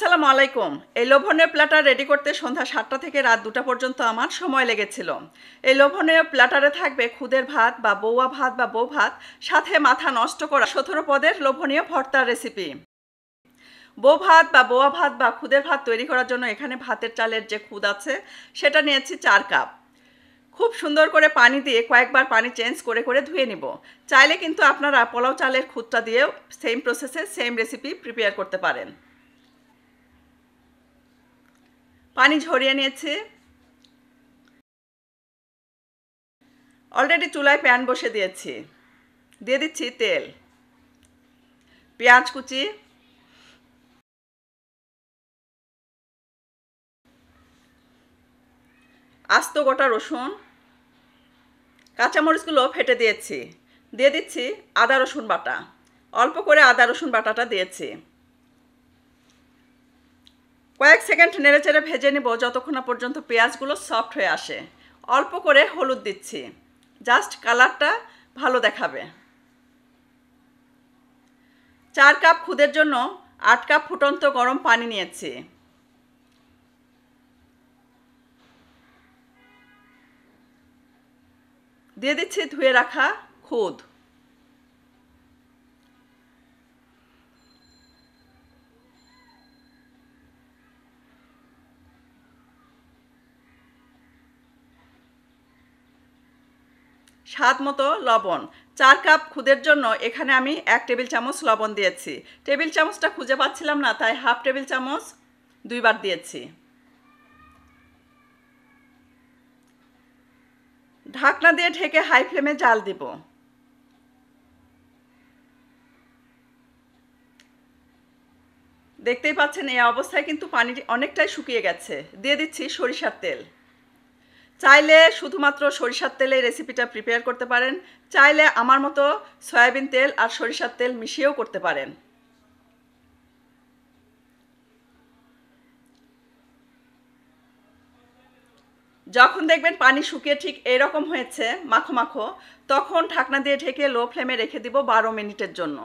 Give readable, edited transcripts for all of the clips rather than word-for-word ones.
আসসালামু আলাইকুম। এই লোভনীয় প্ল্যাটার রেডি করতে সন্ধ্যা ৭টা থেকে রাত ২টা পর্যন্ত আমার সময় লেগেছিল। এই লোভনীয় প্ল্যাটারে থাকবে খুদের ভাত বা বৌয়া ভাত বা বউ ভাত, সাথে মাথা নষ্ট করা ১৭ পদের লোভনীয় ভর্তার রেসিপি। বউ ভাত বা বৌয়া ভাত বা খুদের ভাত তৈরি করার জন্য এখানে ভাতের চালের যে খুদ আছে সেটা নিয়েছি ৪ কাপ। খুব সুন্দর করে পানি দিয়ে কয়েকবার পানি চেঞ্জ করে করে ধুয়ে নিব। চাইলে কিন্তু আপনারা পোলাও চালের খুদটা দিয়েও সেম প্রসেসে সেম রেসিপি প্রিপেয়ার করতে পারেন। পানি ঝরিয়ে নিয়েছি। অলরেডি চুলায় প্যান বসে দিয়েছি। দিয়ে দিচ্ছি তেল, পেঁয়াজ কুচি, আস্ত গোটা রসুন, কাঁচামরিচগুলো ফেটে দিয়েছি। দিয়ে দিচ্ছি আদা রসুন বাটা, অল্প করে আদা রসুন বাটাটা দিয়েছি। কয়েক সেকেন্ড নেড়েচেড়ে ভেজে নেব যতক্ষণ না পর্যন্ত পেঁয়াজগুলো সফট হয়ে আসে। অল্প করে হলুদ দিচ্ছি, জাস্ট কালারটা ভালো দেখাবে। ৪ কাপ খুদের জন্য ৮ কাপ ফুটন্ত গরম পানি নিয়েছি। দিয়ে দিচ্ছি ধুয়ে রাখা খুদ। স্বাদ মতো লবণ। ৪ কাপ খুদের জন্য এখানে আমি ১ টেবিল চামচ লবণ দিয়েছি। টেবিল চামচটা খুঁজে পাচ্ছিলাম না, তাই হাফ টেবিল চামচ ২ বার দিয়েছি। ঢাকনা দিয়ে ঢেকে হাই ফ্লেমে জাল দিব। দেখতেই পাচ্ছেন এই অবস্থায় কিন্তু পানি অনেকটাই শুকিয়ে গেছে। দিয়ে দিচ্ছি সরিষার তেল। চাইলে শুধুমাত্র সরিষার তেলে রেসিপিটা প্রিপেয়ার করতে পারেন, চাইলে আমার মতো সয়াবিন তেল আর সরিষার তেল মিশিয়েও করতে পারেন। যখন দেখবেন পানি শুকিয়ে ঠিক এরকম হয়েছে মাখো মাখো, তখন ঢাকনা দিয়ে ঢেকে লো ফ্লেমে রেখে দিব ১২ মিনিটের জন্য।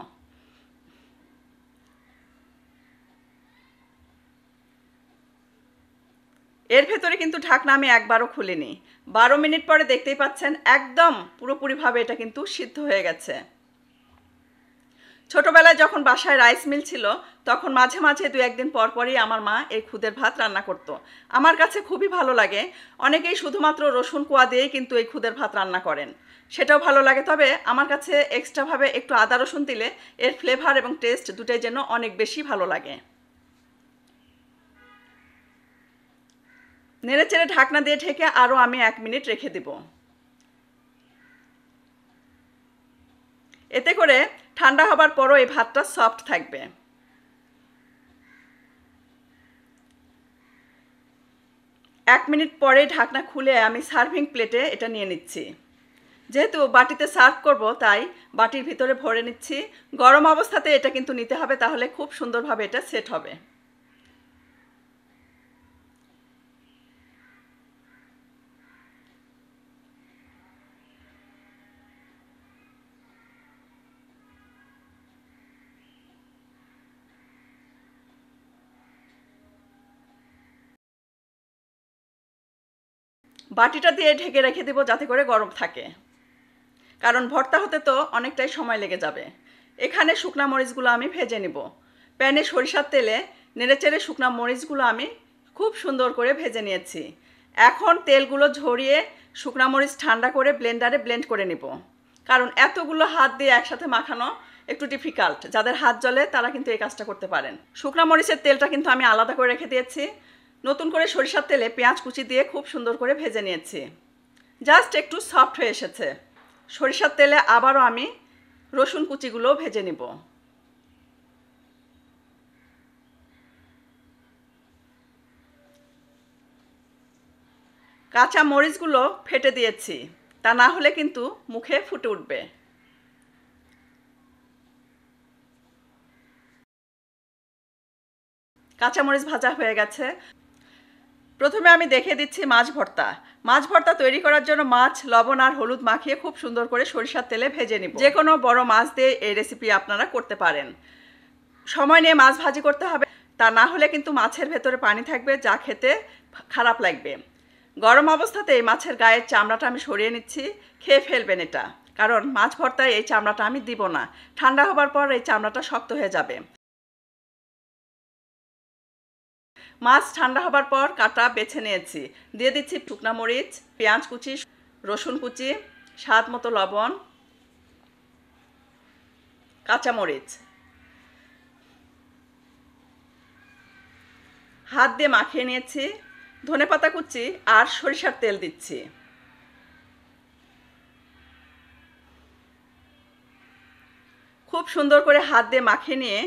এর ভেতরে কিন্তু ঢাকনা আমি একবারও খুলিনি। ১২ মিনিট পরে দেখতেই পাচ্ছেন একদম পুরোপুরিভাবে এটা কিন্তু সিদ্ধ হয়ে গেছে। ছোটবেলায় যখন বাসায় রাইস মিল ছিল, তখন মাঝে মাঝে ২-১ দিন পর পরই আমার মা এই খুদের ভাত রান্না করতো। আমার কাছে খুবই ভালো লাগে। অনেকেই শুধুমাত্র রসুন কোয়া দিয়েই কিন্তু এই খুদের ভাত রান্না করেন, সেটাও ভালো লাগে। তবে আমার কাছে এক্সট্রাভাবে একটু আদা রসুন দিলে এর ফ্লেভার এবং টেস্ট দুটোই যেন অনেক বেশি ভালো লাগে। নেড়েচেড়ে ঢাকনা দিয়ে ঢেকে আরও আমি ১ মিনিট রেখে দেব। এতে করে ঠান্ডা হবার পরও এই ভাতটা সফট থাকবে। ১ মিনিট পরে ঢাকনা খুলে আমি সার্ভিং প্লেটে এটা নিয়ে নিচ্ছি। যেহেতু বাটিতে সার্ভ করব, তাই বাটির ভিতরে ভরে নিচ্ছি। গরম অবস্থাতে এটা কিন্তু নিতে হবে, তাহলে খুব সুন্দরভাবে এটা সেট হবে। বাটিটা দিয়ে ঢেকে রেখে দেব যাতে করে গরম থাকে, কারণ ভর্তা হতে তো অনেকটাই সময় লেগে যাবে। এখানে শুকনা মরিচগুলো আমি ভেজে নিব। প্যানে সরিষার তেলে নেড়েচেড়ে শুকনা মরিচগুলো আমি খুব সুন্দর করে ভেজে নিয়েছি। এখন তেলগুলো ঝরিয়ে শুকনা মরিচ ঠান্ডা করে ব্লেন্ডারে ব্লেন্ড করে নিব, কারণ এতগুলো হাত দিয়ে একসাথে মাখানো একটু ডিফিকাল্ট। যাদের হাত জ্বলে তারা কিন্তু এই কাজটা করতে পারেন। শুকনা মরিচের তেলটা কিন্তু আমি আলাদা করে রেখে দিয়েছি। নতুন করে সরিষার তেলে পেঁয়াজ কুচি দিয়ে খুব সুন্দর করে ভেজে নিয়েছি। জাস্ট একটু সফট হয়ে এসেছে। সরিষার তেলে আবারও আমি রসুন কুচিগুলো ভেজে নিব। কাঁচা মরিচগুলো ফেটে দিয়েছি, তা না হলে কিন্তু মুখে ফুটে উঠবে। কাঁচামরিচ ভাজা হয়ে গেছে। প্রথমে আমি দেখিয়ে দিচ্ছি মাছ ভর্তা। মাছ ভর্তা তৈরি করার জন্য মাছ লবণ আর হলুদ মাখিয়ে খুব সুন্দর করে সরিষার তেলে ভেজে নিব। যে কোনো বড় মাছ দিয়ে এই রেসিপি আপনারা করতে পারেন। সময় নিয়ে মাছ ভাজি করতে হবে। তা না হলে কিন্তু মাছের ভেতরে পানি থাকবে, যা খেতে খারাপ লাগবে। গরম অবস্থাতেই মাছের গায়ের চামড়াটা আমি সরিয়ে নিচ্ছি। খেয়ে ফেলবেন এটা, কারণ মাছ ভর্তায় এই চামড়াটা আমি দিব না। ঠান্ডা হবার পর এই চামড়াটা শক্ত হয়ে যাবে। মাছ ঠান্ডা হবার পর কাটা বেছে নিয়েছি। দিয়ে দিচ্ছি শুকনা মরিচ, পেঁয়াজ কুচি, রসুন কুচি, স্বাদ মতো লবণ, কাঁচামরিচ। হাত দিয়ে মাখিয়ে নিয়েছি। ধনেপাতা কুচি আর সরিষার তেল দিচ্ছি। খুব সুন্দর করে হাত দিয়ে মাখিয়ে নিয়ে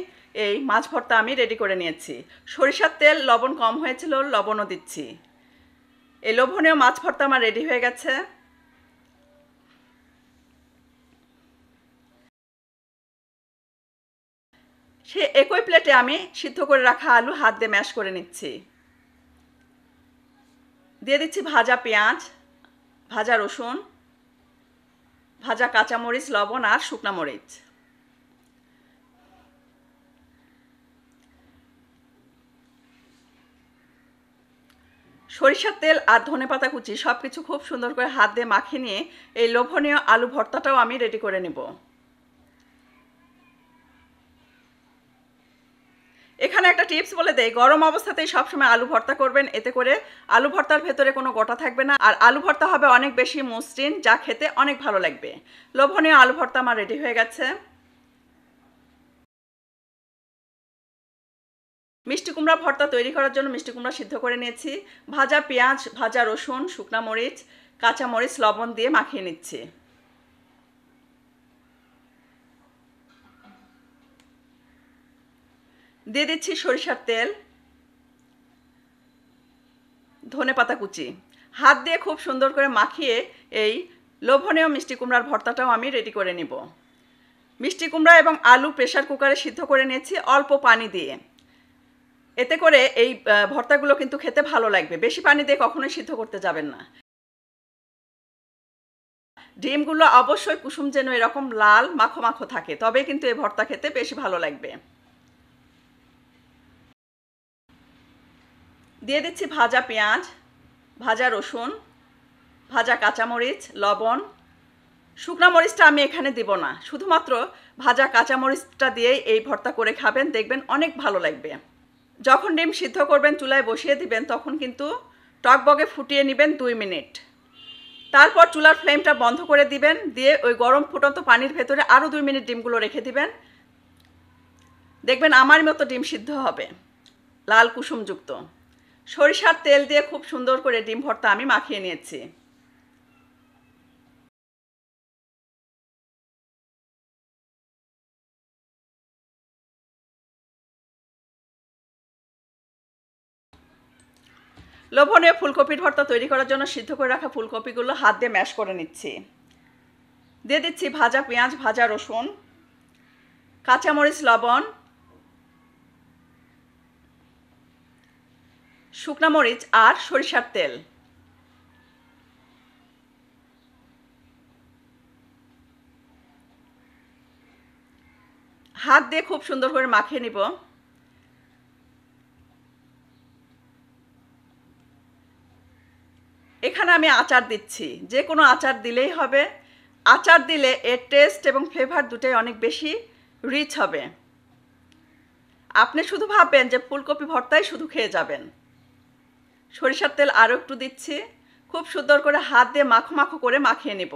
এই মাছ ভর্তা আমি রেডি করে নিয়েছি। সরিষার তেল, লবণ কম হয়েছিল, লবণও দিচ্ছি। এই লোভনীয় মাছ ভর্তা আমার রেডি হয়ে গেছে। সে একই প্লেটে আমি সিদ্ধ করে রাখা আলু হাত দিয়ে ম্যাশ করে নিচ্ছি। দিয়ে দিচ্ছি ভাজা পেঁয়াজ, ভাজা রসুন, ভাজা কাঁচামরিচ, লবণ আর শুকনা মরিচ। সরিষার তেল আর ধনেপাতা কুচি সব কিছু খুব সুন্দর করে হাত দিয়ে মাখিয়ে নিয়ে এই লোভনীয় আলু ভর্তাটাও আমি রেডি করে নেব। এখানে একটা টিপস বলে দেই, গরম অবস্থাতেই সবসময় আলু ভর্তা করবেন। এতে করে আলু ভর্তার ভেতরে কোনো গোটা থাকবে না, আর আলু ভর্তা হবে অনেক বেশি মসৃণ, যা খেতে অনেক ভালো লাগবে। লোভনীয় আলু ভর্তা আমার রেডি হয়ে গেছে। মিষ্টি কুমড়া ভর্তা তৈরি করার জন্য মিষ্টি কুমড়া সিদ্ধ করে নিয়েছি। ভাজা পেঁয়াজ, ভাজা রসুন, শুকনা মরিচ, কাঁচা মরিচ, লবণ দিয়ে মাখিয়ে নিচ্ছি। দিয়ে দিচ্ছি সরিষার তেল, ধনেপাতা কুচি। হাত দিয়ে খুব সুন্দর করে মাখিয়ে এই লোভনীয় মিষ্টি কুমড়ার ভর্তাটাও আমি রেডি করে নিব। মিষ্টি কুমড়া এবং আলু প্রেসার কুকারে সিদ্ধ করে নিয়েছি অল্প পানি দিয়ে। এতে করে এই ভর্তাগুলো কিন্তু খেতে ভালো লাগবে। বেশি পানি দিয়ে কখনোই সিদ্ধ করতে যাবেন না। ডিমগুলো অবশ্যই কুসুম যেন এরকম লাল মাখো মাখো থাকে, তবে কিন্তু এই ভর্তা খেতে বেশি ভালো লাগবে। দিয়ে দিচ্ছি ভাজা পেঁয়াজ, ভাজা রসুন, ভাজা কাঁচামরিচ, লবণ। শুকনা মরিচটা আমি এখানে দিব না, শুধুমাত্র ভাজা কাঁচামরিচটা দিয়েই এই ভর্তা করে খাবেন, দেখবেন অনেক ভালো লাগবে। যখন ডিম সিদ্ধ করবেন চুলায় বসিয়ে দিবেন, তখন কিন্তু টকবগে ফুটিয়ে নেবেন 2 মিনিট। তারপর চুলার ফ্লেমটা বন্ধ করে দিবেন, দিয়ে ওই গরম ফুটন্ত পানির ভেতরে আরও 2 মিনিট ডিমগুলো রেখে দিবেন। দেখবেন আমার মতো ডিম সিদ্ধ হবে, লাল কুসুমযুক্ত। সরিষার তেল দিয়ে খুব সুন্দর করে ডিম ভর্তা আমি মাখিয়ে নিয়েছি। লোভনীয় ফুলকপির ভর্তা তৈরি করার জন্য সিদ্ধ করে রাখা ফুলকপিগুলো হাত দিয়ে ম্যাশ করে নিচ্ছি। দিয়ে দিচ্ছি ভাজা পেঁয়াজ, ভাজা রসুন, কাঁচামরিচ, লবণ, শুকনা মরিচ আর সরিষার তেল। হাত দিয়ে খুব সুন্দর করে মাখিয়ে নিব। এখানে আমি আচার দিচ্ছি, যে কোনো আচার দিলেই হবে। আচার দিলে এর টেস্ট এবং ফ্লেভার দুটোই অনেক বেশি রিচ হবে। আপনি শুধু ভাববেন যে ফুলকপি ভর্তাই শুধু খেয়ে যাবেন। সরিষার তেল আরও একটু দিচ্ছি। খুব সুন্দর করে হাত দিয়ে মাখো মাখো করে মাখিয়ে নেব।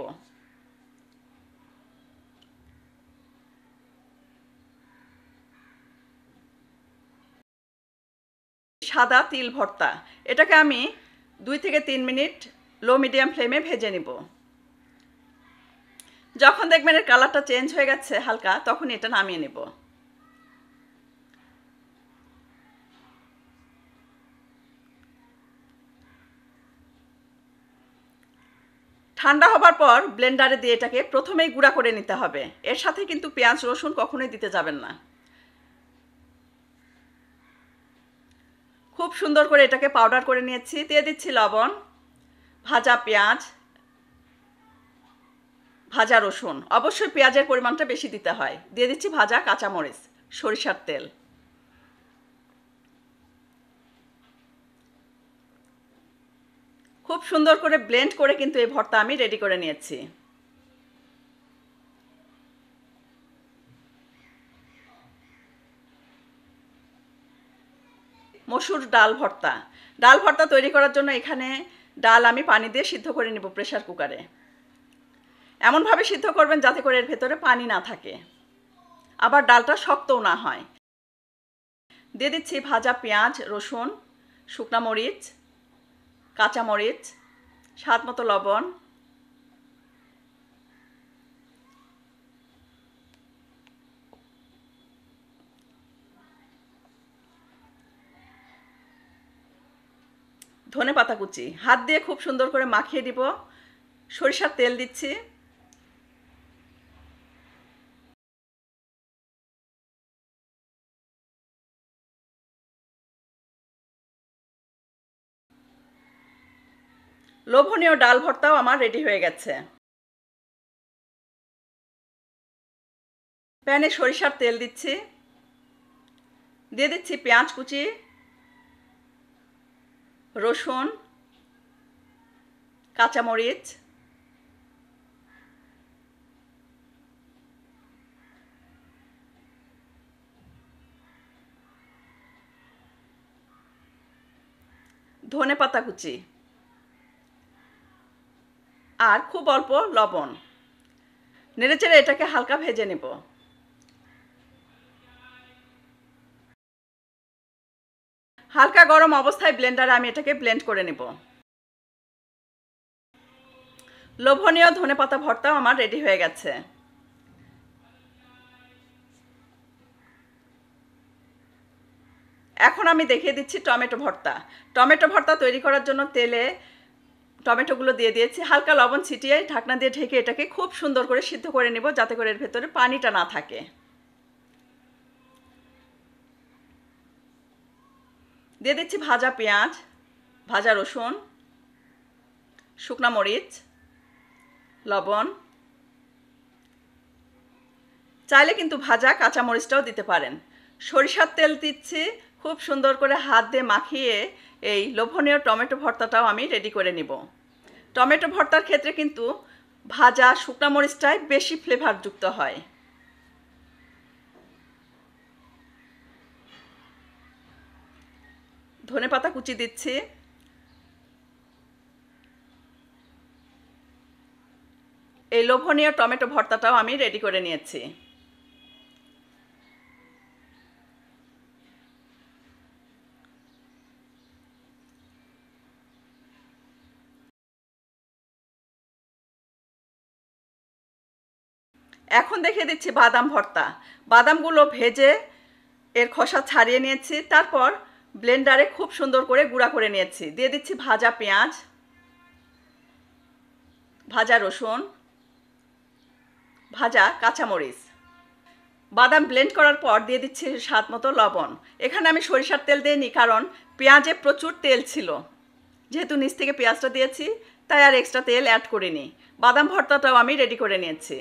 সাদা তিল ভর্তা, এটাকে আমি 2 থেকে 3 মিনিট লো মিডিয়াম ফ্লেমে ভেজে নিব। যখন দেখবেন এর কালারটা চেঞ্জ হয়ে গেছে হালকা, তখন এটা নামিয়ে নেব। ঠান্ডা হবার পর ব্লেন্ডারে দিয়ে এটাকে প্রথমেই গুঁড়া করে নিতে হবে। এর সাথে কিন্তু পেঁয়াজ রসুন কখনোই দিতে যাবেন না। খুব সুন্দর করে এটাকে পাউডার করে নিয়েছি। দিয়ে দিচ্ছি লবণ, ভাজা পেঁয়াজ, ভাজা রসুন, অবশ্যই পেঁয়াজের পরিমাণটা বেশি দিতে হয়। দিয়ে দিচ্ছি ভাজা কাঁচামরিচ, সরিষার তেল। খুব সুন্দর করে ব্লেন্ড করে কিন্তু এই ভর্তা আমি রেডি করে নিয়েছি। মসুর ডাল ভর্তা। ডাল ভর্তা তৈরি করার জন্য এখানে ডাল আমি পানি দিয়ে সিদ্ধ করে নেব প্রেসার কুকারে। এমনভাবে সিদ্ধ করবেন যাতে করে এর ভেতরে পানি না থাকে, আবার ডালটা শক্তও না হয়। দিয়ে দিচ্ছি ভাজা পেঁয়াজ, রসুন, শুকনা মরিচ, কাঁচামরিচ, স্বাদ মতো লবণ, ধনেপাতা কুচি। হাত দিয়ে খুব সুন্দর করে মাখিয়ে দিব। সরিষার তেল দিচ্ছি। লোভনীয় ডাল ভর্তাও আমার রেডি হয়ে গেছে। প্যানে সরিষার তেল দিচ্ছি। দিয়ে দিচ্ছি পেঁয়াজ কুচি, রসুন, কাঁচামরিচ, ধনেপাতা কুচি আর খুব অল্প লবণ। নেড়েচেড়ে এটাকে হালকা ভেজে নেব। হালকা গরম অবস্থায় ব্লেন্ডারে আমি এটাকে ব্লেন্ড করে নেব। লোভনীয় ধনেপাতা ভর্তাও আমার রেডি হয়ে গেছে। এখন আমি দেখিয়ে দিচ্ছি টমেটো ভর্তা। টমেটো ভর্তা তৈরি করার জন্য তেলে টমেটোগুলো দিয়ে দিয়েছি। হালকা লবণ ছিটিয়ে ঢাকনা দিয়ে ঢেকে এটাকে খুব সুন্দর করে সিদ্ধ করে নেব যাতে করে এর ভেতরে পানিটা না থাকে। দিয়ে দিচ্ছি ভাজা পেঁয়াজ, ভাজা রসুন, শুকনা মরিচ, লবণ। চাইলে কিন্তু ভাজা কাঁচা মরিচটাও দিতে পারেন। সরিষার তেল দিচ্ছি। খুব সুন্দর করে হাত দিয়ে মাখিয়ে এই লোভনীয় টমেটো ভর্তাটাও আমি রেডি করে নিব। টমেটো ভর্তার ক্ষেত্রে কিন্তু ভাজা শুকনা মরিচটাই বেশি ফ্লেভারযুক্ত হয়। ধনেপাতা কুচি দিচ্ছি। এই লোভনীয় টমেটো ভর্তাটাও আমি রেডি করে নিয়েছি। এখন দেখিয়ে দিচ্ছি বাদাম ভর্তা। বাদামগুলো ভেজে এর খোসা ছাড়িয়ে নিয়েছি, তারপর ব্লেন্ডারে খুব সুন্দর করে গুঁড়া করে নিয়েছি। দিয়ে দিচ্ছি ভাজা পেঁয়াজ, ভাজা রসুন, ভাজা কাঁচামরিচ। বাদাম ব্লেন্ড করার পর দিয়ে দিচ্ছি স্বাদ মতো লবণ। এখানে আমি সরিষার তেল দিইনি, কারণ পেঁয়াজে প্রচুর তেল ছিল। যেহেতু নিচ থেকে পেঁয়াজটা দিয়েছি তাই আর এক্সট্রা তেল অ্যাড করিনি। বাদাম ভর্তাটাও আমি রেডি করে নিয়েছি।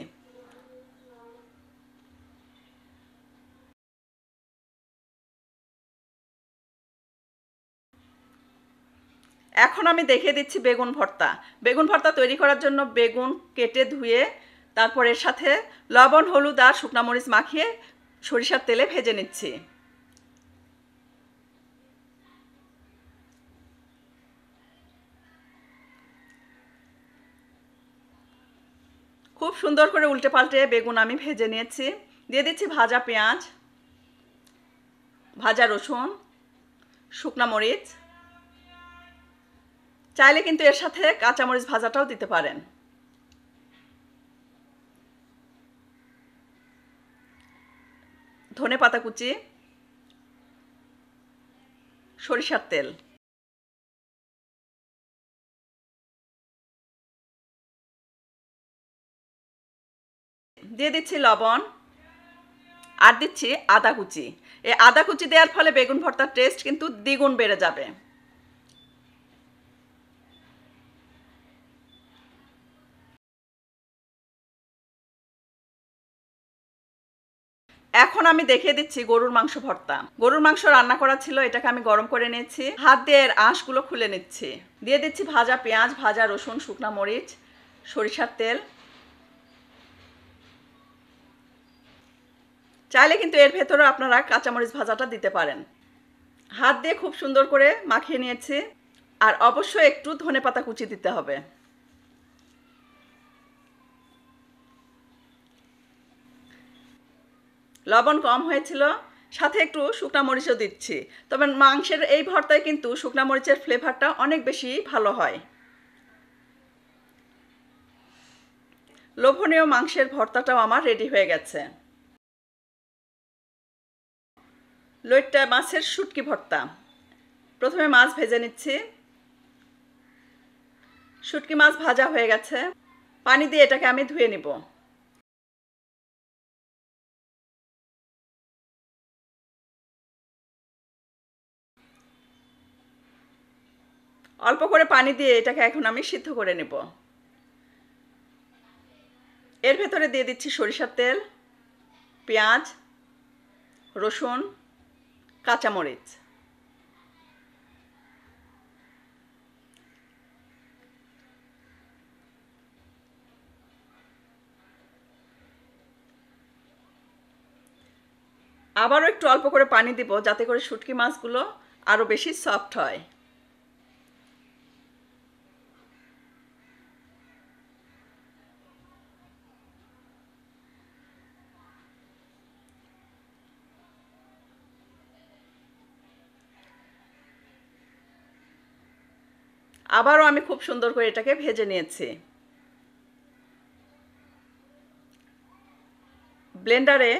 এখন আমি দেখিয়ে দিচ্ছি বেগুন ভর্তা। বেগুন ভর্তা তৈরি করার জন্য বেগুন কেটে ধুয়ে তারপর এর সাথে লবণ, হলুদ আর শুকনা মরিচ মাখিয়ে সরিষার তেলে ভেজে নিচ্ছি। খুব সুন্দর করে উল্টে পাল্টে বেগুন আমি ভেজে নিয়েছি। দিয়ে দিচ্ছি ভাজা পেঁয়াজ, ভাজা রসুন, শুকনা মরিচ। চাইলে কিন্তু এর সাথে কাঁচামরিচ ভাজাটাও দিতে পারেন। ধনেপাতা কুচি, সরিষার তেল। দিয়ে দিচ্ছি লবণ আর দিচ্ছি আদা কুচি। এই আদা কুচি দেওয়ার ফলে বেগুন ভর্তার টেস্ট কিন্তু দ্বিগুণ বেড়ে যাবে। এখন আমি দেখিয়ে দিচ্ছি গরুর মাংস ভর্তা। গরুর মাংস রান্না করা ছিল, এটাকে আমি গরম করে নিয়েছি। হাত দিয়ে এর আঁশগুলো খুলে নিচ্ছি। দিয়ে দিচ্ছি ভাজা পেঁয়াজ, ভাজা রসুন, শুকনা মরিচ, সরিষার তেল। চাইলে কিন্তু এর ভেতরে আপনারা কাঁচামরিচ ভাজাটা দিতে পারেন। হাত দিয়ে খুব সুন্দর করে মাখিয়ে নিয়েছি। আর অবশ্যই একটু ধনেপাতা কুচি দিতে হবে। লবণ কম হয়েছিল, সাথে একটু শুকনা মরিচও দিচ্ছি। তবে মাংসের এই ভর্তায় কিন্তু শুকনা মরিচের ফ্লেভারটা অনেক বেশি ভালো হয়। লোভনীয় মাংসের ভর্তাটাও আমার রেডি হয়ে গেছে। লইট্টা মাছের শুটকি ভর্তা। প্রথমে মাছ ভেজে নিচ্ছি। শুটকি মাছ ভাজা হয়ে গেছে। পানি দিয়ে এটাকে আমি ধুয়ে নিব। অল্প করে পানি দিয়ে এটাকে এখন আমি সিদ্ধ করে নেব। এর ভেতরে দিয়ে দিচ্ছি সরিষার তেল, পেঁয়াজ, রসুন, কাঁচামরিচ। আবারও একটু অল্প করে পানি দিব যাতে করে শুটকি মাছগুলো আরও বেশি সফট হয়। আবারও আমি খুব সুন্দর করে এটাকে ভেজে নিয়েছি। ব্লেন্ডারে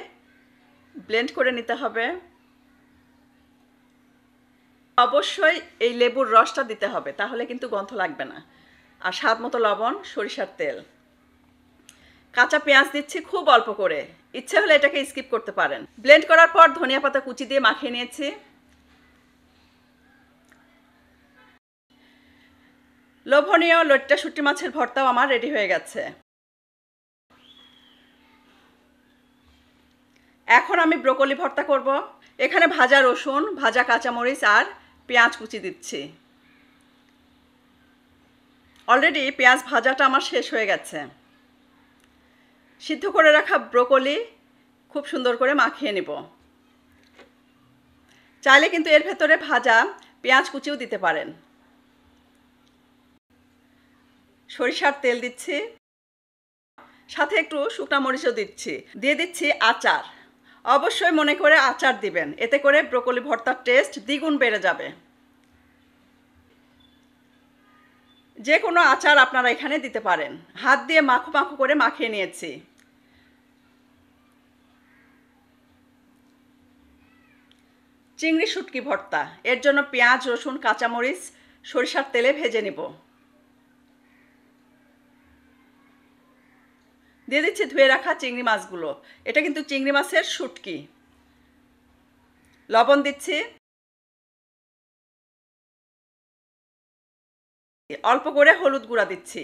ব্লেন্ড করে নিতে হবে। অবশ্যই এই লেবুর রসটা দিতে হবে, তাহলে কিন্তু গন্ধ লাগবে না। আর স্বাদ মতো লবণ, সরিষার তেল। কাঁচা পেঁয়াজ দিচ্ছি খুব অল্প করে, ইচ্ছে হলে এটাকে স্কিপ করতে পারেন। ব্লেন্ড করার পর ধনিয়া পাতা কুচি দিয়ে মাখিয়ে নিয়েছি। লোভনীয় লইট্টা শুটকি মাছের ভর্তাও আমার রেডি হয়ে গেছে। এখন আমি ব্রোকলি ভর্তা করব। এখানে ভাজা রসুন, ভাজা কাঁচামরিচ আর পেঁয়াজ কুচি দিচ্ছি। অলরেডি পেঁয়াজ ভাজাটা আমার শেষ হয়ে গেছে। সিদ্ধ করে রাখা ব্রোকলি খুব সুন্দর করে মাখিয়ে নিব। চাইলে কিন্তু এর ভেতরে ভাজা পেঁয়াজ কুচিও দিতে পারেন। সরিষার তেল দিচ্ছি, সাথে একটু শুকনা মরিচও দিচ্ছি। দিয়ে দিচ্ছি আচার। অবশ্যই মনে করে আচার দিবেন, এতে করে ব্রোকলি ভর্তার টেস্ট দ্বিগুণ বেড়ে যাবে। যে কোনো আচার আপনারা এখানে দিতে পারেন। হাত দিয়ে মাখো মাখো করে মাখিয়ে নিয়েছি। চিংড়ি শুটকি ভর্তা, এর জন্য পেঁয়াজ, রসুন, কাঁচামরিচ সরিষার তেলে ভেজে নিব। দিয়ে দিচ্ছি ধুয়ে রাখা চিংড়ি মাছগুলো। এটা কিন্তু চিংড়ি মাছের শুটকি। লবণ দিচ্ছি, অল্প করে হলুদ গুঁড়া দিচ্ছি।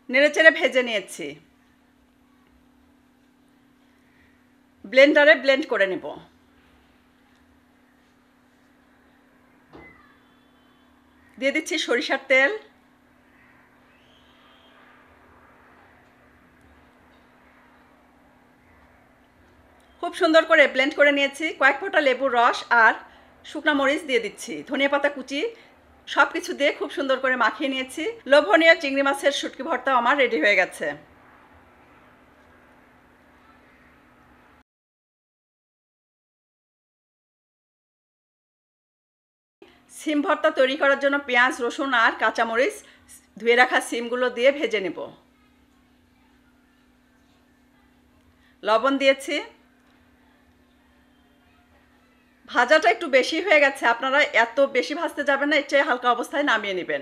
নেড়েচেড়ে ভেজে নিয়েছি। ব্লেন্ডারে ব্লেন্ড করে নেব। দিয়ে দিচ্ছি সরিষার তেল, খুব সুন্দর করে ব্লেন্ড করে নিয়েছি। কয়েক ফোঁটা লেবুর রস আর শুকনা মরিচ দিয়ে দিচ্ছি, ধনিয়া পাতা কুচি, সব কিছু দিয়ে খুব সুন্দর করে মাখিয়ে নিয়েছি। লোভনীয় চিংড়ি মাছের শুটকি ভর্তা আমার রেডি হয়ে গেছে। সিম ভর্তা তৈরি করার জন্য পেঁয়াজ, রসুন আর কাঁচামরিচ ধুয়ে রাখা সিমগুলো দিয়ে ভেজে নেব। লবণ দিয়েছি। ভাজাটা একটু বেশি হয়ে গেছে, আপনারা এত বেশি ভাজতে যাবেন না, এর চেয়ে হালকা অবস্থায় নামিয়ে নেবেন।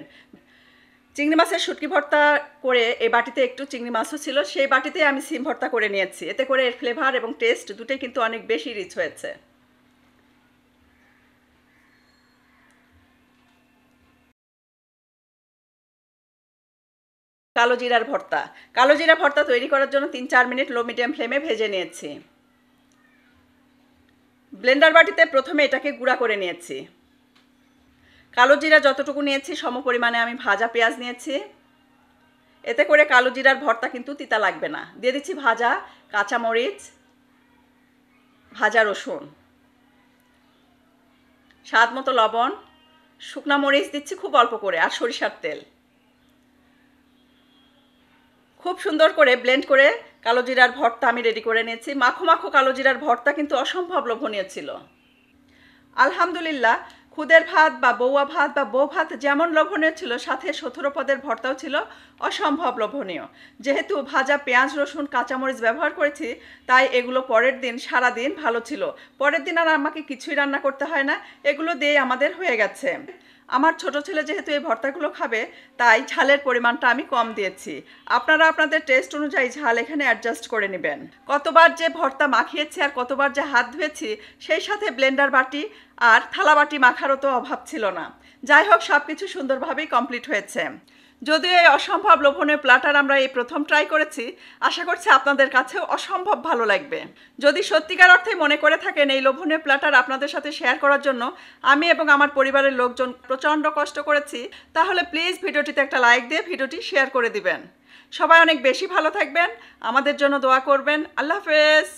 চিংড়ি মাছের শুটকি ভর্তা করে এই বাটিতে একটু চিংড়ি মাছও ছিল, সেই বাটিতে আমি সিম ভর্তা করে নিয়েছি। এতে করে এর ফ্লেভার এবং টেস্ট দুটোই কিন্তু অনেক বেশি রিচ হয়েছে। কালো জিরার ভর্তা। কালো জিরা ভর্তা তৈরি করার জন্য 3-4 মিনিট লো মিডিয়াম ফ্লেমে ভেজে নিয়েছি। ব্লেন্ডার বাটিতে প্রথমে এটাকে গুঁড়া করে নিয়েছি। কালো জিরা যতটুকু নিয়েছি সম পরিমাণে আমি ভাজা পেঁয়াজ নিয়েছি। এতে করে কালো জিরার ভর্তা কিন্তু তিতা লাগবে না। দিয়ে দিচ্ছি ভাজা কাঁচামরিচ, ভাজা রসুন, স্বাদ মতো লবণ, শুকনা মরিচ দিচ্ছি খুব অল্প করে, আর সরিষার তেল। খুব সুন্দর করে ব্লেন্ড করে কালো জিরার ভর্তা আমি রেডি করে নিয়েছি। মাখো মাখো কালো জিরার ভর্তা কিন্তু অসম্ভব লোভনীয় ছিল। আলহামদুলিল্লাহ, খুদের ভাত বা বৌয়া ভাত বা বউ ভাত যেমন লোভনীয় ছিল, সাথে 17 পদের ভর্তাও ছিল অসম্ভব লোভনীয়। যেহেতু ভাজা পেঁয়াজ রসুন কাঁচামরিচ ব্যবহার করেছি, তাই এগুলো পরের দিন সারা দিন ভালো ছিল। পরের দিন আর আমাকে কিছুই রান্না করতে হয় না, এগুলো দিয়ে আমাদের হয়ে গেছে। আমার ছোট ছেলে যেহেতু এই ভর্তাগুলো খাবে, তাই ঝালের পরিমাণটা আমি কম দিয়েছি। আপনারা আপনাদের টেস্ট অনুযায়ী ঝাল এখানে অ্যাডজাস্ট করে নেবেন। কতবার যে ভর্তা মাখিয়েছি আর কতবার যে হাত ধুয়েছি, সেই সাথে ব্লেন্ডার বাটি আর থালা বাটি মাখারও তো অভাব ছিল না। যাই হোক, সব কিছু সুন্দরভাবেই কমপ্লিট হয়েছে। যদিও এই অসম্ভব লোভনীয় প্ল্যাটার আমরা এই প্রথম ট্রাই করেছি, আশা করছি আপনাদের কাছেও অসম্ভব ভালো লাগবে। যদি সত্যিকার অর্থে মনে করে থাকেন এই লোভনীয় প্ল্যাটার আপনাদের সাথে শেয়ার করার জন্য আমি এবং আমার পরিবারের লোকজন প্রচণ্ড কষ্ট করেছি, তাহলে প্লিজ ভিডিওটিতে একটা লাইক দিয়ে ভিডিওটি শেয়ার করে দিবেন। সবাই অনেক বেশি ভালো থাকবেন, আমাদের জন্য দোয়া করবেন। আল্লাহ হাফেজ।